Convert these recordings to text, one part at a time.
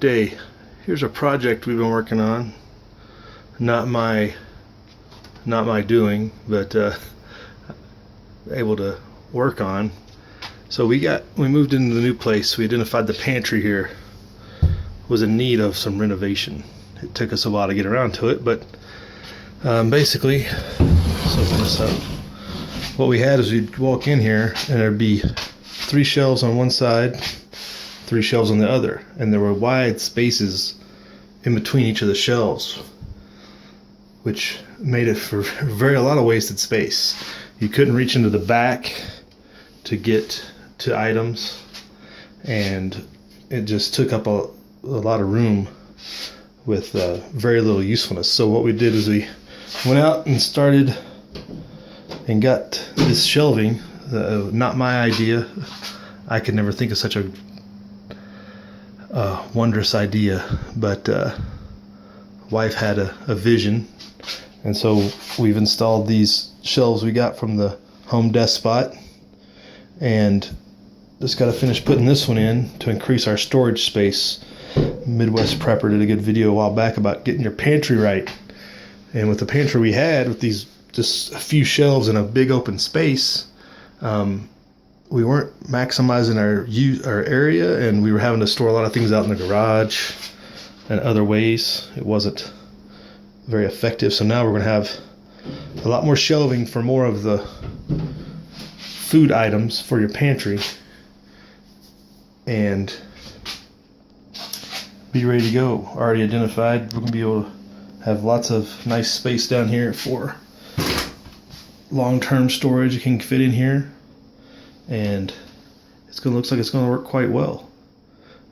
day. Here's a project we've been working on. Not my doing, but able to work on. So we moved into the new place. We identified the pantry here was in need of some renovation. It took us a while to get around to it, but basically, let's open this up. What we had is we'd walk in here and there'd be 3 shelves on one side, 3 shelves on the other, and there were wide spaces in between each of the shelves, which made it for a lot of wasted space. You couldn't reach into the back to get to items, and it just took up a lot of room with very little usefulness. So what we did is we went out and started and got this shelving. Not my idea. I could never think of such a wondrous idea, but wife had a vision, and so we've installed these shelves we got from the Home Desk Spot, and just got to finish putting this one in to increase our storage space. Midwest Prepper did a good video a while back about getting your pantry right, and with the pantry we had, with these just a few shelves in a big open space, we weren't maximizing our area, and we were having to store a lot of things out in the garage and other ways. It wasn't very effective. So now we're going to have a lot more shelving for more of the food items for your pantry, and be ready to go. Already identified. We're going to be able to have lots of nice space down here for long-term storage. You can fit in here, and looks like it's going to work quite well.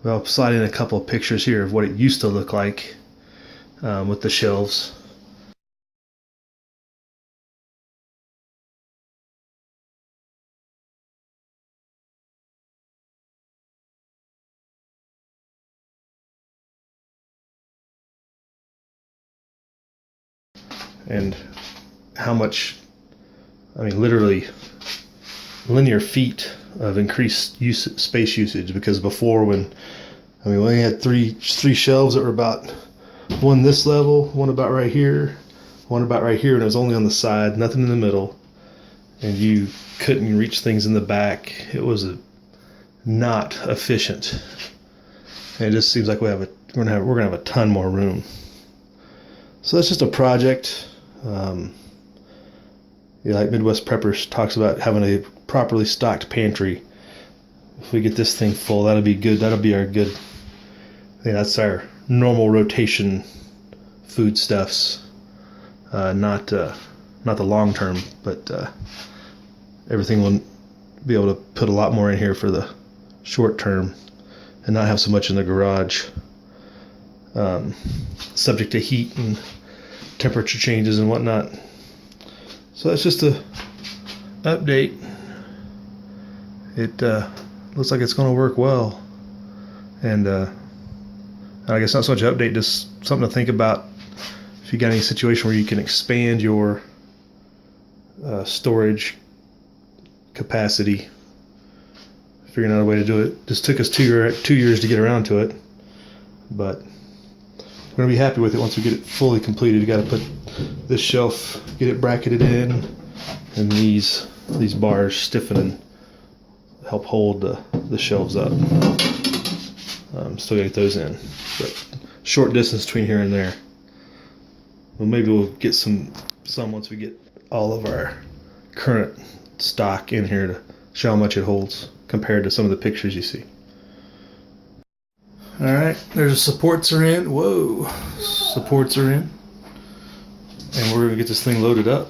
I'll slide in a couple of pictures here of what it used to look like with the shelves. And how much, literally linear feet of increased space usage, because before we only had three shelves that were about one this level, one about right here, one about right here, and it was only on the side, nothing in the middle, and you couldn't reach things in the back. It was not efficient, and it just seems like we're gonna have a ton more room. So that's just a project. Like Midwest Preppers talks about having a properly stocked pantry. If we get this thing full, that'll be good. That'll be our good. That's our normal rotation foodstuffs. Not the long term, but everything will be able to put a lot more in here for the short term, and not have so much in the garage, subject to heat and temperature changes and whatnot. So that's just a update. It looks like it's going to work well, and I guess not so much an update, just something to think about if you got any situation where you can expand your storage capacity. Figuring out a way to do it. Just took us 2 years to get around to it, but we're going to be happy with it once we get it fully completed. You got to put this shelf, get it bracketed in, and these bars stiffen and help hold the shelves up. Still got to get those in, but short distance between here and there. Well, maybe we'll get some once we get all of our current stock in here to show how much it holds compared to some of the pictures you see. Alright, there's the supports are in. Whoa, supports are in. And we're going to get this thing loaded up.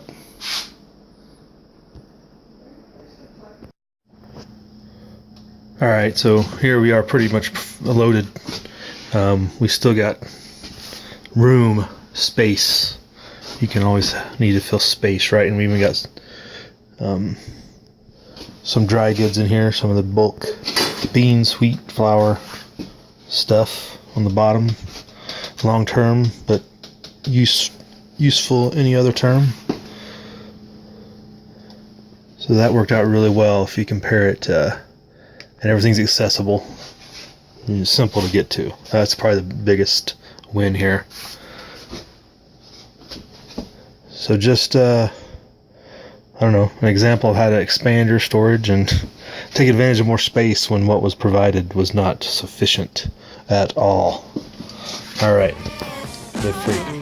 Alright, so here we are pretty much loaded. We still got room, space. You can always need to fill space, right? And we even got some dry goods in here, some of the bulk beans, wheat, flour stuff on the bottom, long term, but useful any other term. So that worked out really well if you compare it to, and everything's accessible. It's simple to get to. That's probably the biggest win here. So just I don't know, an example of how to expand your storage and take advantage of more space when what was provided was not sufficient at all. All right, live free.